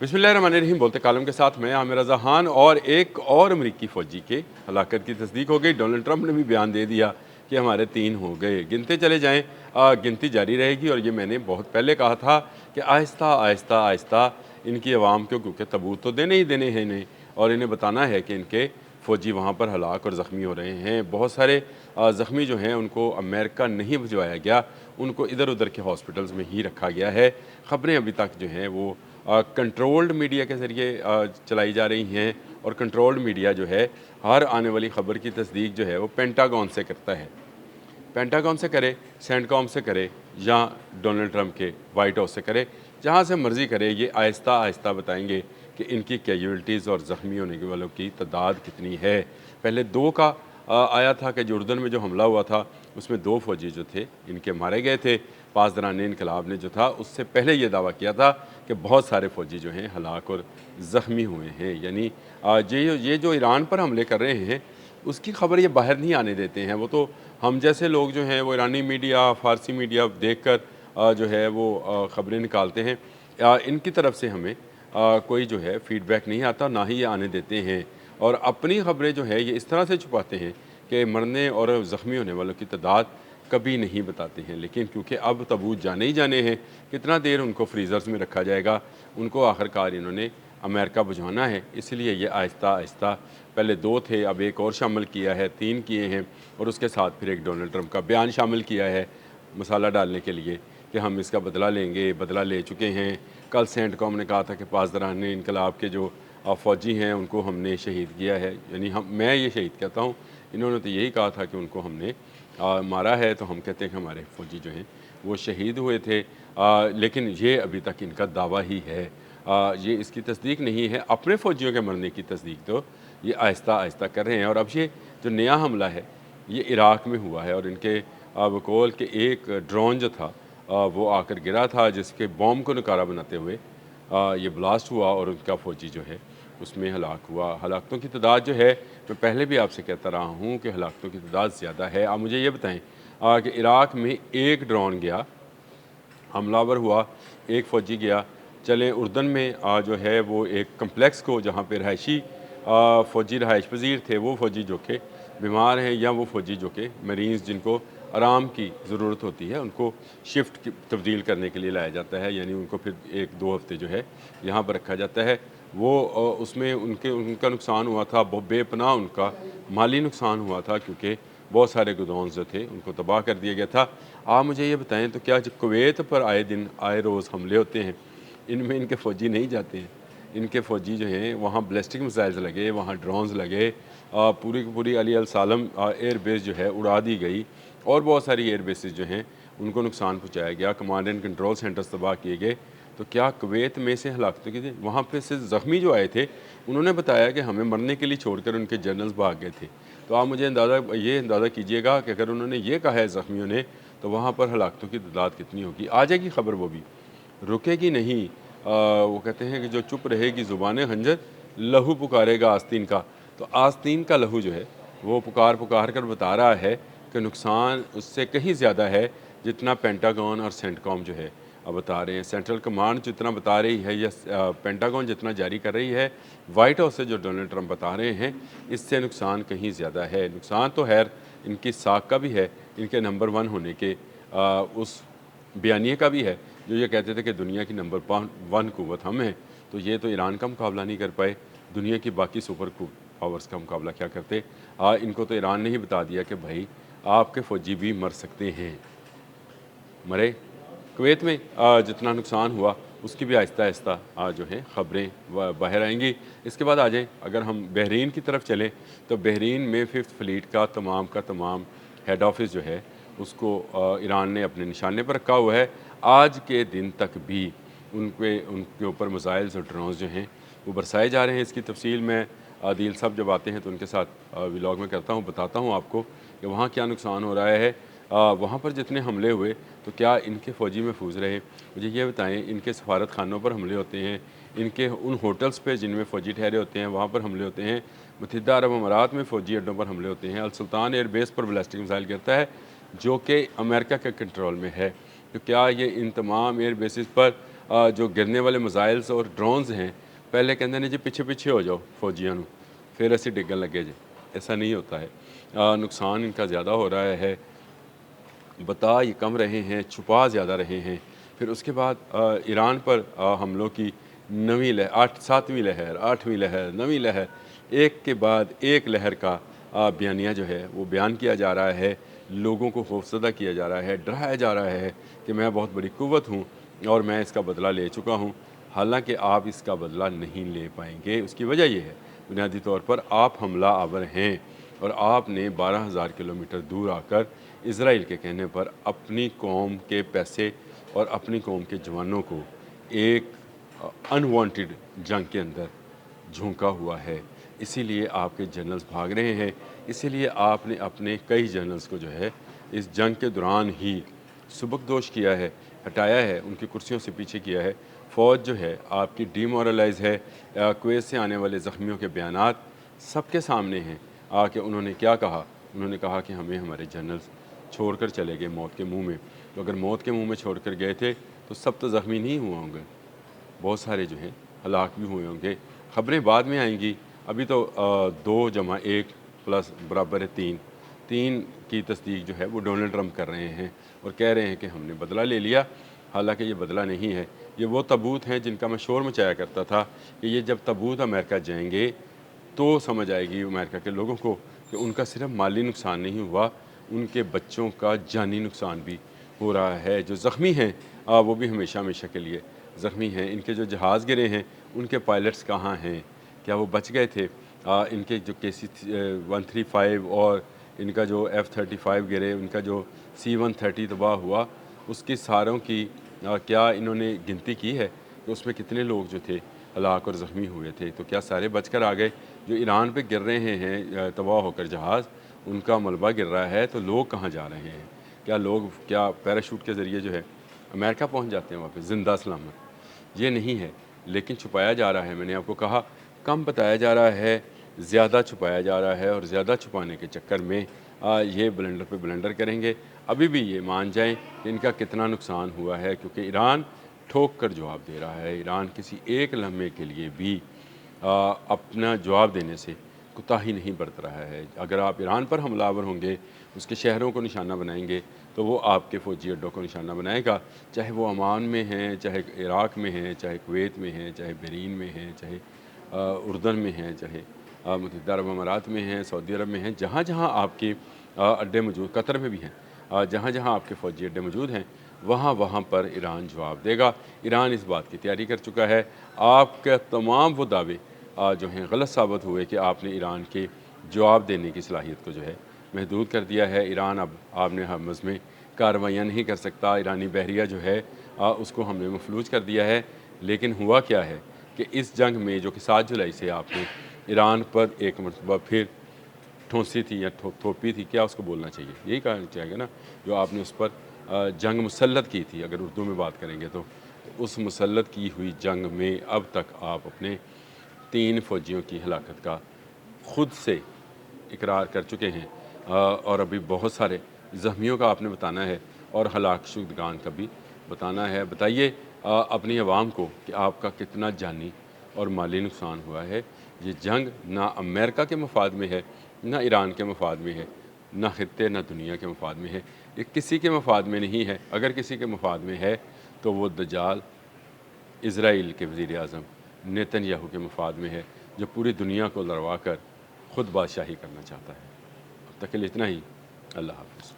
बिस्मिल्लाहिर्रहमानिर्रहीम बोलते कालम के साथ मैं आमिर रज़ा खान और एक और अमरीकी फ़ौजी के हलाकत की तस्दीक हो गई। डोनाल्ड ट्रंप ने भी बयान दे दिया कि हमारे 3 हो गए। गिनते चले जाएँ, गिनती जारी रहेगी। और ये मैंने बहुत पहले कहा था कि आहिस्ता आहिस्ता आहिस्ता इनकी आवाम को, क्योंकि तबूत तो देने ही देने हैं इन्हें, और इन्हें बताना है कि इनके फ़ौजी वहाँ पर हलाक और ज़ख्मी हो रहे हैं। बहुत सारे ज़ख्मी जो हैं उनको अमेरिका नहीं भिजवाया गया, उनको इधर उधर के हॉस्पिटल्स में ही रखा गया है। ख़बरें अभी तक जो हैं वो कंट्रोल्ड मीडिया के ज़रिए चलाई जा रही हैं, और कंट्रोल्ड मीडिया जो है हर आने वाली ख़बर की तस्दीक जो है वो पेंटागन से करता है। पेंटागन से करे, सेंटकॉम से करे, या डोनाल्ड ट्रंप के वाइट हाउस से करे, जहाँ से मर्ज़ी करे, ये आहिस्ता आहिस्ता बताएंगे कि इनकी कैजुअल्टीज़ और ज़ख्मी होने के वालों की तादाद कितनी है। पहले 2 का आया था कि जॉर्डन में जो हमला हुआ था उसमें 2 फ़ौजी जो थे इनके मारे गए थे। पासदारान इनकलाब ने जो था उससे पहले ये दावा किया था कि बहुत सारे फ़ौजी जो हैं हलाक और ज़ख्मी हुए हैं। यानी ये जो ईरान पर हमले कर रहे हैं उसकी ख़बर ये बाहर नहीं आने देते हैं। वो तो हम जैसे लोग जो हैं वो ईरानी मीडिया, फ़ारसी मीडिया देख कर जो है वो ख़बरें निकालते हैं। इनकी तरफ से हमें कोई जो है फ़ीडबैक नहीं आता, ना ही ये आने देते हैं। और अपनी ख़बरें जो है ये इस तरह से छुपाते हैं कि मरने और ज़ख्मी होने वालों की तादाद कभी नहीं बताते हैं। लेकिन क्योंकि अब तबूत जाने ही जाने हैं, कितना देर उनको फ्रीज़र्स में रखा जाएगा, उनको आखिरकार इन्होंने अमेरिका भिजवाना है। इसलिए ये आहिस्ता आहिस्ता, पहले 2 थे, अब एक और शामिल किया है, 3 किए हैं, और उसके साथ फिर एक डोनाल्ड ट्रंप का बयान शामिल किया है मसाला डालने के लिए कि हम इसका बदला लेंगे, बदला ले चुके हैं। कल सेंटकॉम ने कहा था कि पासदारान इनकलाब के जो फ़ौजी हैं उनको हमने शहीद किया है। यानी मैं ये शहीद कहता हूँ, इन्होंने तो यही कहा था कि उनको हमने मारा है, तो हम कहते हैं कि हमारे फ़ौजी जो हैं वो शहीद हुए थे। लेकिन ये अभी तक इनका दावा ही है, ये इसकी तस्दीक नहीं है। अपने फ़ौजियों के मरने की तस्दीक तो ये आहिस्ता आहिस्ता कर रहे हैं। और अब ये जो नया हमला है ये इराक़ में हुआ है, और इनके बकौल के एक ड्रोन जो था वो आकर गिरा था, जिसके बॉम्ब को नकारा बनाते हुए ये ब्लास्ट हुआ, और उनका फ़ौजी जो है उसमें हलाक हुआ। हलाकतों की तादाद जो है, मैं पहले भी आपसे कहता रहा हूँ कि हलाकतों की तादाद ज़्यादा है। आप मुझे ये बताएं कि इराक़ में एक ड्रोन गया, हमलावर हुआ, एक फ़ौजी गया। चलें उर्दन में जो है वो एक कम्प्लेक्स को, जहाँ पे रहायशी फ़ौजी रहायश पज़ीर थे, वो फ़ौजी जो कि बीमार हैं, या वो फ़ौजी जो कि मरीज़ जिनको आराम की ज़रूरत होती है, उनको शिफ्ट की तब्दील करने के लिए लाया जाता है। यानी उनको फिर 1-2 हफ़्ते जो है यहाँ पर रखा जाता है। वो उसमें उनका नुकसान हुआ था, बेपनाह उनका माली नुकसान हुआ था, क्योंकि बहुत सारे गोडाउन्स जो थे उनको तबाह कर दिया गया था। आप मुझे ये बताएं, तो क्या जो कुवैत पर आए दिन आए रोज़ हमले होते हैं, इनमें इनके फ़ौजी नहीं जाते हैं? इनके फ़ौजी जो हैं वहाँ बैलिस्टिक मिसाइल्स लगे, वहाँ ड्रोन्स लगे, पूरी की पूरी अली अल सालम एयर बेस जो है उड़ा दी गई, और बहुत सारी एयर बेसेस जो हैं उनको नुकसान पहुँचाया गया, कमांड एंड कंट्रोल सेंटर्स तबाह किए गए। तो क्या कुवैत में से हलाकतों की वहाँ पे से ज़ख्मी जो आए थे उन्होंने बताया कि हमें मरने के लिए छोड़कर उनके जनरल्स भाग गए थे। तो आप मुझे ये अंदाज़ा कीजिएगा कि अगर उन्होंने ये कहा है ज़ख्मियों ने, तो वहाँ पर हलाकतों की तादाद कितनी होगी। आ जाएगी ख़बर, वो भी रुकेगी नहीं। वो कहते हैं कि जो चुप रहेगी ज़ुबान खंजर, लहू पुकारेगा आस्तीन का। तो आस्तीन का लहू जो है वो पुकार पुकार कर बता रहा है कि नुकसान उससे कहीं ज़्यादा है जितना पेंटागन और सेंटकॉम जो है अब बता रहे हैं। सेंट्रल कमांड जितना बता रही है, या पेंटागन जितना जारी कर रही है, वाइट हाउस से जो डोनाल्ड ट्रंप बता रहे हैं, इससे नुकसान कहीं ज़्यादा है। नुकसान तो खैर इनकी साख का भी है, इनके नंबर 1 होने के उस बयानिए का भी है, जो ये कहते थे कि दुनिया की नंबर 1 कुव्वत हम हैं। तो ये तो ईरान का मुकाबला नहीं कर पाए, दुनिया की बाकी सुपर पावर्स का मुकाबला क्या करते। इनको तो ईरान ने ही बता दिया कि भाई आपके फ़ौजी भी मर सकते हैं। मरे। कुवैत में जितना नुकसान हुआ उसकी भी आहिस्ता आहिस्ता जो है ख़बरें बाहर आएंगी। इसके बाद आ जाएँ, अगर हम बहरीन की तरफ चलें, तो बहरीन में 5th फ्लीट का तमाम हेड ऑफिस जो है उसको ईरान ने अपने निशाने पर रखा हुआ है। आज के दिन तक भी उनके ऊपर मिसाइल्स और ड्रोन्स जो हैं वो बरसाए जा रहे हैं। इसकी तफसील मैं आदिल साहब जब आते हैं तो उनके साथ व्लॉग में करता हूँ, बताता हूँ आपको कि वहाँ क्या नुकसान हो रहा है। वहाँ पर जितने हमले हुए, तो क्या इनके फ़ौजी महफूज रहे? मुझे ये बताएं, इनके सफारत खानों पर हमले होते हैं, इनके उन होटल्स पे जिनमें फ़ौजी ठहरे होते हैं वहाँ पर हमले होते हैं, मुत्तहिदा अरब अमारात में फ़ौजी अड्डों पर हमले होते हैं, अल सुल्तान एयरबेस पर बैलिस्टिक मिसाइल गिरता है जो कि अमेरिका के कंट्रोल में है। तो क्या ये इन तमाम एयर बेसिस पर जो गिरने वाले मिसाइल्स और ड्रोन्स हैं, पहले कहते ने जी पिछे पिछे हो जाओ फौजियों नू, फिर असी डिगन लगे जे। ऐसा नहीं होता है। नुकसान इनका ज़्यादा हो रहा है, बता ये कम रहे हैं, छुपा ज़्यादा रहे हैं। फिर उसके बाद ईरान पर हमलों की नवीं लहर, 7वीं लहर, 8वीं लहर, नवीं लहर, एक के बाद एक लहर का बयानिया जो है वो बयान किया जा रहा है। लोगों को खौफज़दा किया जा रहा है, डराया जा रहा है कि मैं बहुत बड़ी क़ुव्वत हूँ और मैं इसका बदला ले चुका हूँ। हालांकि आप इसका बदला नहीं ले पाएंगे। उसकी वजह यह है, बुनियादी तौर पर आप हमला आवर हैं और आपने 12,000 किलोमीटर दूर आकर इसराइल के कहने पर अपनी कौम के पैसे और अपनी कौम के जवानों को एक अनवांटेड जंग के अंदर झोंका हुआ है। इसीलिए आपके जनरल्स भाग रहे हैं। इसीलिए आपने अपने कई जनरल्स को जो है इस जंग के दौरान ही सुबकदोश किया है, हटाया है, उनकी कुर्सियों से पीछे किया है। फ़ौज जो है आपकी डीमोरलाइज है। कुवैत से आने वाले ज़ख्मियों के बयानात सबके सामने हैं। कि उन्होंने क्या कहा, उन्होंने कहा कि हमें हमारे जनरल्स छोड़कर चले गए मौत के मुंह में। तो अगर मौत के मुंह में छोड़कर गए थे तो सब तो ज़ख्मी नहीं हुए होंगे, बहुत सारे जो हैं हलाक भी हुए होंगे। ख़बरें बाद में आएंगी। अभी तो 2 जमा 1 प्लस बराबर है 3 की तस्दीक जो है वो डोनाल्ड ट्रंप कर रहे हैं और कह रहे हैं कि हमने बदला ले लिया। हालांकि ये बदला नहीं है, ये वो तबूत हैं जिनका मैं शोर मचाया करता था कि ये जब तबूत अमेरिका जाएंगे तो समझ आएगी अमेरिका के लोगों को कि उनका सिर्फ माली नुकसान नहीं हुआ, उनके बच्चों का जानी नुकसान भी हो रहा है। जो ज़ख्मी हैं वो भी हमेशा हमेशा के लिए ज़ख्मी हैं। इनके जो जहाज़ गिरे हैं उनके पायलट्स कहाँ हैं, क्या वो बच गए थे? इनके जो KC 135 और इनका जो F-35 गिरे, उनका जो C-130 तबाह हुआ, उसकी सारों की क्या इन्होंने गिनती की है कि उसमें कितने लोग जो थे हलाक और ज़ख्मी हुए थे? तो क्या सारे बच कर आ गए? जो ईरान पे गिर रहे हैं तबाह होकर जहाज़, उनका मलबा गिर रहा है, तो लोग कहाँ जा रहे हैं? क्या लोग पैराशूट के ज़रिए जो है अमेरिका पहुँच जाते हैं वहाँ पे ज़िंदा सलामत? ये नहीं है, लेकिन छुपाया जा रहा है। मैंने आपको कहा कम बताया जा रहा है, ज़्यादा छुपाया जा रहा है और ज़्यादा छुपाने के चक्कर में ये ब्लेंडर पे ब्लेंडर करेंगे। अभी भी ये मान जाएं कि इनका कितना नुकसान हुआ है, क्योंकि ईरान ठोक कर जवाब दे रहा है। ईरान किसी एक लम्हे के लिए भी अपना जवाब देने से कोताही नहीं बरत रहा है। अगर आप ईरान पर हमलावर होंगे, उसके शहरों को निशाना बनाएंगे, तो वो आपके फ़ौजी अड्डों को निशाना बनाएगा, चाहे वो ओमान में हैं, चाहे इराक़ में हैं, चाहे कुवैत में हैं, चाहे बहरीन में हैं, चाहे उर्दन में हैं, चाहे मुत्तहिदा अरब अमारात में हैं, सऊदी अरब में हैं। जहाँ जहाँ आपके अड्डे मौजूद, कतर में भी हैं, जहाँ जहाँ आपके फ़ौजी अड्डे मौजूद हैं, वहाँ वहाँ पर ईरान जवाब देगा। ईरान इस बात की तैयारी कर चुका है। आपके तमाम वो दावे जो हैं गलत साबित हुए कि आपने ईरान के जवाब देने की सलाहियत को जो है महदूद कर दिया है। ईरान अब आपने हमज़ में कार्रवाइयाँ नहीं कर सकता। ईरानी बहरिया जो है उसको हमने मफलूज कर दिया है। लेकिन हुआ क्या है कि इस जंग में जो कि 7 जुलाई से आपने ईरान पर एक मरतबा फिर ठोंसी थी या थोपी थी, क्या उसको बोलना चाहिए, यही कहना चाहिए ना, जो आपने उस पर जंग मुसल्लत की थी, अगर उर्दू में बात करेंगे तो उस मुसल्लत की हुई जंग में अब तक आप अपने 3 फ़ौजियों की हलाकत का खुद से इकरार कर चुके हैं और अभी बहुत सारे ज़ख्मियों का आपने बताना है और हलाक शुदगान का भी बताना है। बताइए अपनी आवाम को कि आपका कितना जानी और माली नुकसान हुआ है। ये जंग ना अमेरिका के मफाद में है, ना ईरान के मफाद में है, ना खित्ते ना दुनिया के मफाद में है। ये किसी के मफाद में नहीं है। अगर किसी के मफाद में है तो वो दज्जाल इज़राइल के वज़ीर आज़म नेतन्याहू के मफाद में है, जो पूरी दुनिया को लड़वा कर ख़ुद बादशाही करना चाहता है। अब तक के लिए इतना ही। अल्लाह हाफ़िज़।